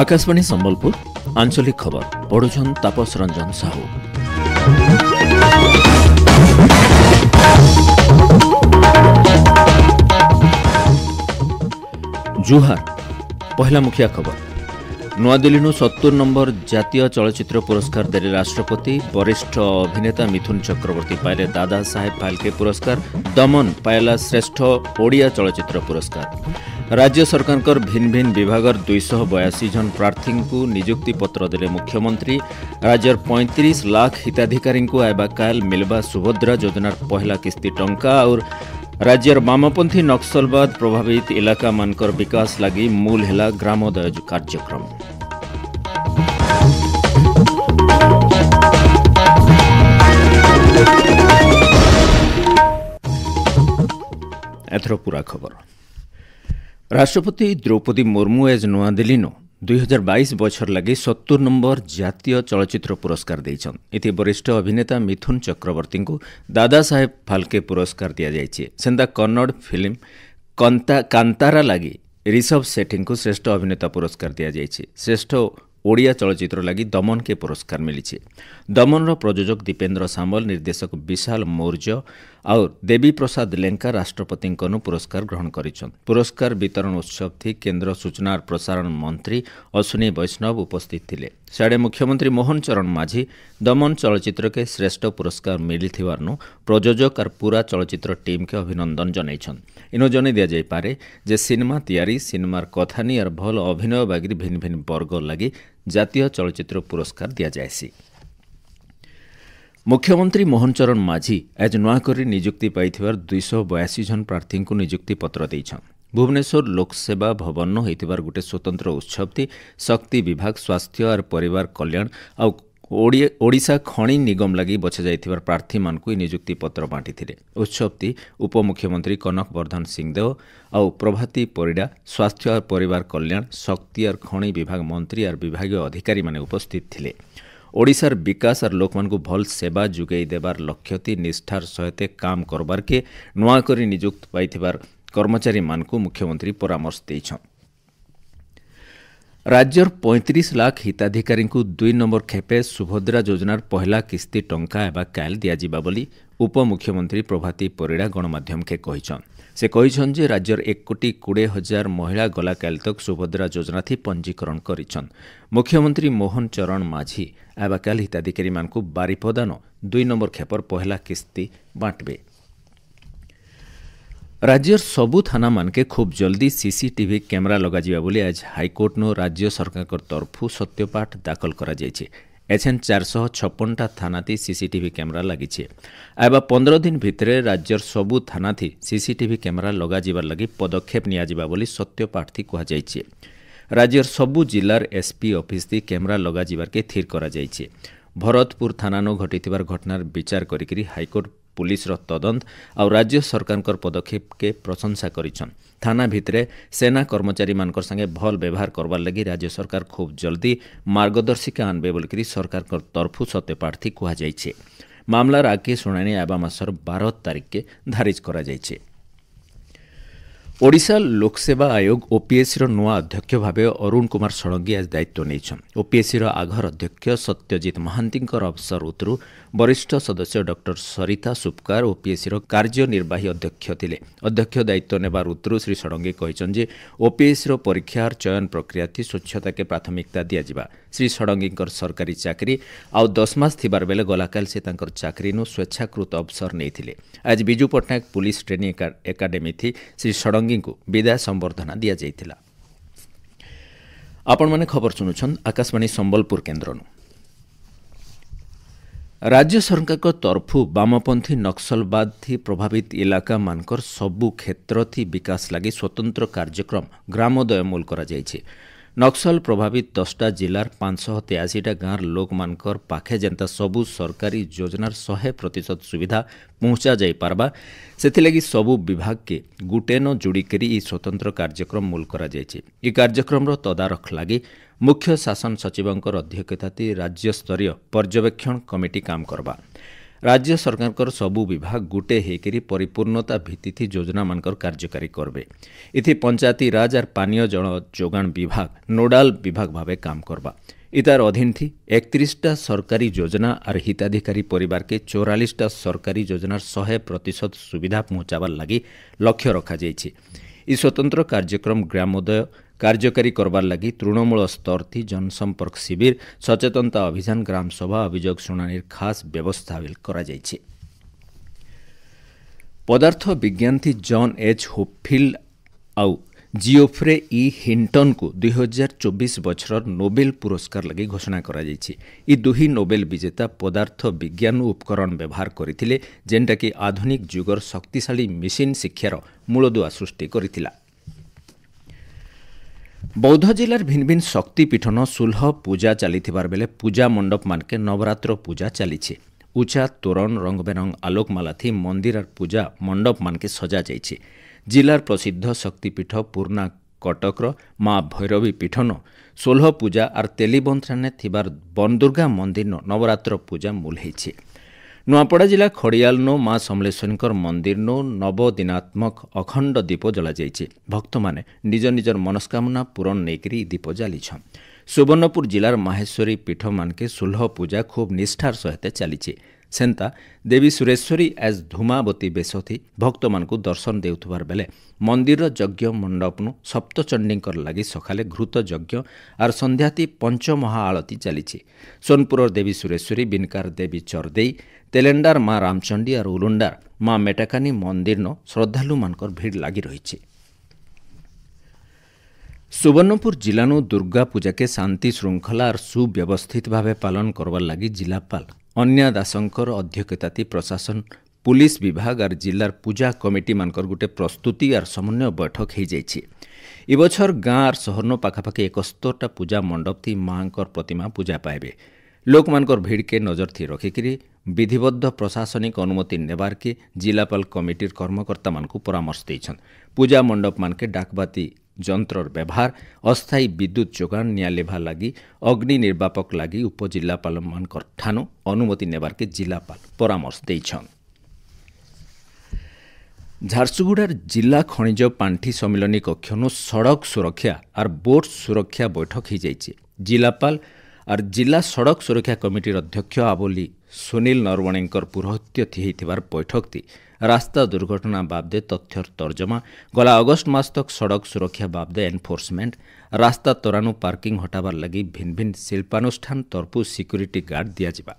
आकाशवाणी संबलपुर आंचलिक खबर पढ़ुछन तापस रंजन साहू। जुहार पहला मुखिया खबर नुआदिल्ली 70 नंबर जातीय चलचित्र पुरस्कार देले राष्ट्रपति। वरिष्ठ अभिनेता मिथुन चक्रवर्ती पाइले दादा साहेब फाल्के पुरस्कार। दमन पायला श्रेष्ठ ओडिया चलचित्र पुरस्कार। राज्य सरकार भिन्न भिन्न विभागर 282 जन प्रार्थी को नियुक्ति पत्र देले मुख्यमंत्री। राज्यर 35 लाख हिताधिकारी को आयबा काल मिलबा सुभद्रा योजनार पहला किस्ती टंका और राज्यर वामपंथी नक्सलवाद प्रभावित इलाका मानकर विकास लगी मूल हेला ग्रामोदय कार्यक्रम। एथर पूरा खबर राष्ट्रपति द्रौपदी मुर्मू एज नुआदिल्ली 2022 बछर लगी 70 नंबर जातीय चलचित्र पुरस्कार देइछन। इति वरिष्ठ अभिनेता मिथुन चक्रवर्ती को दादा साहेब फाल्के पुरस्कार दिया जाइछे। सेंदा कन्नड़ फिल्म कांतारा लगी ऋषभ सेठी को श्रेष्ठ अभिनेता पुरस्कार दिया जाइछे। श्रेष्ठ ओडिया चलचित्र लगी दमन के पुरस्कार मिली। दमन प्रयोजक दीपेन्द्र सामल, निर्देशक विशाल मौर्य और देवी प्रसाद लेंका राष्ट्रपति पुरस्कार ग्रहण करिछन। पुरस्कार वितरण उत्सव थी केंद्र सूचना और प्रसारण मंत्री अश्विनी वैष्णव उपस्थित थिले। साडे मुख्यमंत्री मोहन चरण माझी दमन चलचित्र के श्रेष्ठ पुरस्कार मिली प्रयोजक और पूरा चलचित्र टीम के अभिनंदन जनइछन। इनो जनै दिया जाय पारे जे सिनेमा तैयारी सिनेमार कथानी और भल अभिनय बागिर भिन्न भिन्न वर्ग लगी जातीय चलचित्र पुरस्कार दिया जायसी। मुख्यमंत्री मोहन चरण माझी आज नुआकरी नियुक्ति पाइथिबार 282 जन प्रार्थी को नियुक्ति पत्र देइछन। भुवनेश्वर लोकसेवा भवन होइतिबार गुटे स्वतंत्र उत्सव थी शक्ति विभाग स्वास्थ्य और परिवार कल्याण और ओडिशा खणी निगम लगी बछा जाइथिबार प्रार्थी मानकु नियुक्ति पत्र बांटी थिले। उत्सव थी उपमुख्यमंत्री कनक वर्धन सिंहदेव और प्रभाती परिडा स्वास्थ्य और परिवार कल्याण शक्ति और खणी विभाग मंत्री और विभागीय अधिकारी माने उपस्थित थिले। ओडिशार विकास और लोक मानकु भल सेवा जुगई देबार लक्ष्यति निष्ठार सहित काम करबार के नुआकरी नियुक्त पाइथिबार कर्मचारी मानकु मुख्यमंत्री परामर्श देइछन। राज्यर 35 लाख हिताधिकारी को 2 नंबर खेपे सुभद्रा योजनार पहला किस्ती टंका एबा काल दियाजिबा बोली उपमुख्यमंत्री प्रभाती परिडा गणमाध्यम के कहिछन। से कहिछन जे राज्यर 1,20,00,000 महिला गला काल तक सुभद्रा योजना थी पंजीकरण करिछन। मुख्यमंत्री मोहन चरण माझी एबा काल हिताधिकारी मानकु बारिपदान 2 नंबर खेपर पहला किस्ती बांटबे। राज्यर सबु थाना मानके खूब जल्दी सीसीटीवी कैमरा लगाजिबा बोली आज हाईकोर्ट राज्य सरकार तरफु सत्यपाठ दाखल करा जायछि। एछन 456टा थाना थी सीसीटीवी कैमरा लागिछे। आबा 15 दिन भितरे राज्यर सबु थाना थी सीसीटीवी कैमरा लगाजिबार लगी पदक्षेप नियाजिबा बोली सत्यपाठ थी कहा जायछि। राज्यर सबु जिल्लार एसपी ऑफिस थी कैमरा लगाजिबार के थिर करा जायछि। भरतपुर थाना घटिथिबार घटनार विचार करिकरी हाईकोर्ट पुलिस तदंत और राज्य सरकार पदक्षेप के प्रशंसा करिछन। थाना भितरे सेना कर्मचारी मानकर संगे भल व्यवहार करबार लगी राज्य सरकार खूब जल्दी मार्गदर्शिका आनबे बोलिकरी सरकार तरफु सत्यपाठ थी कहा जायछि। मामलार आगे शुणाणी आबा मासर 12 तारिख के धारिज करा जायछि। ओडिशा लोकसेवा आयोग ओपीएससी नुआ अध्यक्ष भावे अरुण कुमार षडंगी आज दायित्व नेइछन। ओपीएससी आघर अध्यक्ष सत्यजित महांतींकर अवसर उतरु वरिष्ठ सदस्य डॉक्टर सरिता सुपकार ओपीएससी कार्यनिर्वाही अध्यक्ष थिले। अध्यक्ष दायित्व नेबार उतरु श्री षडंगी कहिछन जे ओपीएससी परीक्षार चयन प्रक्रिया थी स्वच्छता के प्राथमिकता दिया जिबा। श्री षडंगीकर सरकारी चाकरी आउ 10 मास थिबार बेले गलाकाल से तांकर चाकरी नु स्वेच्छाकृत अवसर नेइथिले। आज Biju Patnaik police training academy थी श्री षडंगी को विदाय संबर्धना दिया जाइथिला। आपण माने खबर सुनुछन आकाशवाणी संबलपुर केन्द्र। राज्य सरकार तरफु वामपंथी नक्सलवाद थी प्रभावित इलाका मानकर सबु क्षेत्र थी विकास लगी स्वतंत्र कार्यक्रम ग्रामोदय मूल करा जाइछे। नक्सल प्रभावित 10टा जिलार 583टा गाँव लोक मानकर पाखे जेंता सबु सरकारी योजनार 100% सुविधा पहुंचा जाई पारबा सेथिलगी सबु विभाग के गुटेन जोड़िकरी स्वतंत्र कार्यक्रम मूल करा जायछि। ई कार्यक्रम तदारख लगी मुख्य शासन सचिवंकर अध्यक्षता राज्य स्तरीय पर्यवेक्षण कमिटी काम करबा। राज्य सरकार सबु विभाग गुटे हेकरी परिपूर्णता भित्ति योजना मानकर कार्यकारी करबे। इथि पंचायती राज और पानीय जल जोगाण विभाग नोडाल विभाग भावे काम करबा। इतार अधीन थी 31टा सरकारी योजना और हिताधिकारी परिवार के 44टा सरकारी योजनार 100% सुविधा पहुंचाबार लगी लक्ष्य रखा जाइछि। इ स्वतंत्र कार्यक्रम ग्रामोदय कार्यकारी करबार लगी तृणमूल स्तर थी जनसंपर्क शिविर सचेतनता अभियान ग्राम सभा अभियोग शुणानीर खास व्यवस्था करा जाइछि। पदार्थ विज्ञान थी जॉन एच होपफिल्ड आउ जियोफ्रे ई हिंटन को 2024 बछर नोबेल पुरस्कार लगी घोषणा करा जाइछि। ई दुही नोबेल विजेता पदार्थ विज्ञान उपकरण व्यवहार करथिले जेंटा कि आधुनिक युगर शक्तिशाली मेसिन शिक्षार मूलदुआ सृष्टि करथिला। बौद्ध जिलार भिन्न भिन्न शक्तिपीठन सुलह पूजा चलीथिबार बेले पूजा मंडप मानके नवरात्र पूजा चलीछि। उचा तोरण रंगबेरंग आलोकमाला थी मंदिर और पूजा मंडप मानके सजा जाइछि। जिलार प्रसिद्ध शक्तिपीठ पूर्णा कटकर माँ भैरवी पीठन सोलह पूजा और तेलीबंथ्राने थिबार बनदुर्गा मंदिर नवरात्र पूजा मूल होइछि। नुआपड़ा जिला खड़ियालनो माँ समलेश्वरी मंदिर नवदिनात्मक अखंड दीप जला जाइछि। भक्त माने निज निजर मनस्कामना पूरण नेकरी दीप जालिछन। सुवर्णपुर जिलार माहेश्वरी पीठ मानके सुलह पूजा खूब निष्ठार सहित चलीछि। सेंता देवी सुरेश्वरी एज धूमावती बेसथी भक्त मानकु दर्शन देउथबार बेले मंदिर यज्ञ मंडपनु सप्तचंडींकर लागि सखाले घृत यज्ञ और संध्याती पंचमहा आळती चलीछि। सोनपुर देवी सुरेश्वरी बिनकार देवी चरदेई तेलेंडार माँ रामचंडी और उलुंडार माँ मेटाकानी मंदिर श्रद्धालु मानकर भीड़ लगी रही। सुवर्णपुर जिलानु दुर्गा पूजा के शांति श्रृंखला और सुव्यवस्थित भावे पालन करवार लगी जिलापाल अन्या दासंकर अध्यक्षताती प्रशासन पुलिस विभाग और जिलार पूजा कमिटी मानकर गुटे प्रस्तुति और समन्वय बैठक हो जाइछि। इ बछर गाँ और सहरनो पाखापाखि 71टा पूजा मंडप थी मांकर प्रतिमा पूजा पाइबे। लोक मानकर भीड़ के नजर थी रखिकी विधिबद्ध प्रशासनिक अनुमति नेबार के जिलापाल कमिटीर कर्मकर्ता मानकु परामर्श देइछन। पूजा मंडप मानके डाकबाती जंत्रर व्यवहार अस्थायी विद्युत जोगाण नियालेभा लगी अग्नि निर्वापक लगी उपजिल्लापाल मानकर ठानु अनुमति नेबार के जिलापाल परामर्श देइछन। झारसुगुड़ार जिला खनिज पांठी सम्मिलनी कक्षनु सड़क सुरक्षा और बोट सुरक्षा बैठक हो जाइछि। जिलापाल और जिला सड़क सुरक्षा कमिटीर अध्यक्ष आबोली सुनील नरवणेंकर पुरोहित्य होइथिबार बैठक थी रास्ता दुर्घटना बाबदे तथ्यर तर्जमा गला अगस्ट मास तक सड़क सुरक्षा बाबदे एनफोर्समेंट रास्ता तोरानु पार्किंग हटाबार लगी भिन्न भिन्न शिल्पानुष्ठान तरफु सिक्यूरीटी गार्ड दियाजिबा।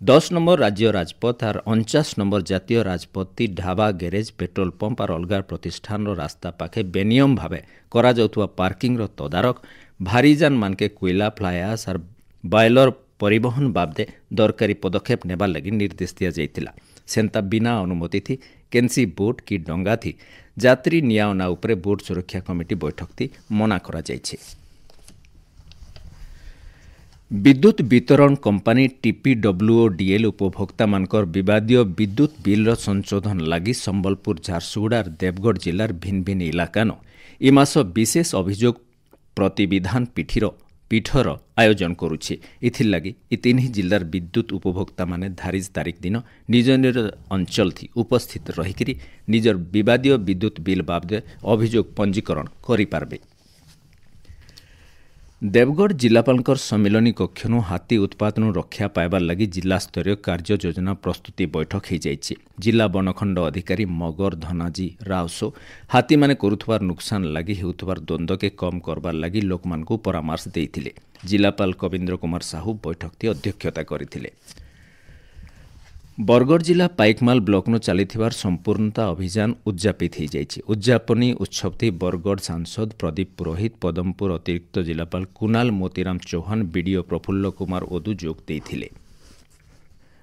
10 नंबर राज्य राजपथ और 49 नंबर जातीय Rajpath dhaba garage petrol pump और अलगार प्रतिष्ठान रास्ता पाखे बेनियम भावे करा जाउथुवा पार्किंग तदारक भारीजान मानके कोयला फ्लायास और बायलर परिवहन बाबदे दरकारी पदक्षेप नेबार लगी निर्देश दिया जाइतिला। सेंता बिना अनुमति थी केन्सी बोट की डंगा थी यात्री नियावना उपरे बोट सुरक्षा कमिटी बैठक थी मना करा जाइछे। विद्युत वितरण कंपानी टीपीडब्ल्यूओडीएल उपभोक्ता मानकर विवादीय विद्युत बिल संशोधन लगी संबलपुर झारसुगुड़ा देवगढ़ जिलार भिन्न भिन्न इलाकान इ मास विशेष अभियोग प्रतिविधान पीठर आयोजन करुछि। इथिर लगी इ तीन जिलार विद्युत उपभोक्ता माने धारिज तारीख दिन निज निज अंचल थी उपस्थित रहिकरी निजर विवादीय विद्युत बिल बाबदे अभियोग पंजीकरण करि पारबे। देवगढ़ जिलापालकर सम्मिलनी कक्षनु हाथी उत्पादन रक्षा पाइबार लगी जिला स्तरीय कार्य योजना प्रस्तुति बैठक हो जाइछि। जिला बनखंड अधिकारी मगर धनाजी रावसो हाथी माने करुथबार नुकसान लगी हेउथबार द्वंद्व के कम करबार लगी लोकमानकु परामर्श देइथिले। जिलापाल कविंद्र कुमार साहू बैठकती अध्यक्षता करिथिले। बरगढ़ जिला पाइकमाल ब्लॉकनु चलीथिबार संपूर्णता अभियान उद्यापित हो जाइछि। उद्यापनी उत्सव थी बरगढ़ सांसद प्रदीप पुरोहित पदमपुर अतिरिक्त जिलापाल कुणाल मोतीराम चौहान बीडीओ प्रफुल्ल कुमार ओदू जोग देइथिले।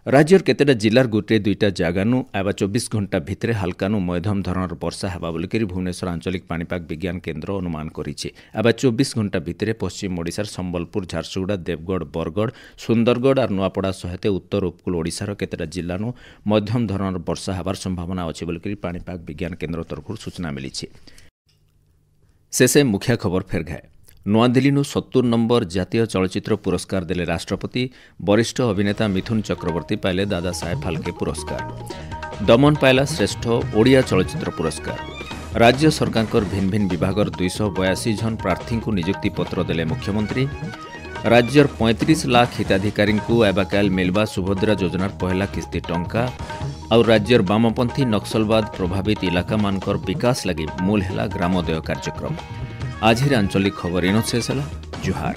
राज्यर केतेटा जिलार गोटे दुईटा जागानु आबा 24 घंटा भितरे हल्कानु मध्यम धरणर वर्षा हेबा बोलिकरी भुवनेश्वर आंचलिक पाणीपाग विज्ञान केन्द्र अनुमान करिछि। आबा 24 घंटा भितरे पश्चिम ओडिशार संबलपुर झारसुगुड़ा देवगढ़ बरगढ़ सुंदरगढ़ और नुआपड़ा सहित उत्तर उपकूल ओडिशार केतेटा जिल्लानु मध्यम धरणर वर्षा हेबार संभावना अछि बोलिकरी पाणीपाग विज्ञान केन्द्र तरफु सूचना मिलिछि। शेषे मुख्य खबर फेर घाए। ନୂଆଦିଲ୍ଲୀରୁ 70 ନମ୍ବର ଜାତୀୟ ଚଳଚ୍ଚିତ୍ର ପୁରସ୍କାର ଦେଲେ ରାଷ୍ଟ୍ରପତି। ବରିଷ୍ଠ ଅଭିନେତା ମିଥୁନ ଚକ୍ରବର୍ତ୍ତୀ ପାଇଲେ ଦାଦା ସାହେବ ଫାଲ୍କେ ପୁରସ୍କାର। ଦମନ ପାଇଲା ଶ୍ରେଷ୍ଠ ଓଡ଼ିଆ ଚଳଚ୍ଚିତ୍ର ପୁରସ୍କାର। ରାଜ୍ୟ ସରକାରଙ୍କର ଭିନ୍ନ ଭିନ୍ନ ବିଭାଗର 282 ଜଣ ପ୍ରାର୍ଥୀଙ୍କୁ ନିଯୁକ୍ତି ପତ୍ର ଦେଲେ ମୁଖ୍ୟମନ୍ତ୍ରୀ। राज्यर 35 लाख हिताधिकारीଙ୍କୁ एबाकाल मिलवा सुभद्रा योजनार पहला किस्ती टंका और राज्यर वामपंथी नक्सलवाद प्रभावित इलाका मानकर विकास लगी मूल है ग्रामोदय कार्यक्रम। आज आंचलिक खबर इन शेष है। जुहार।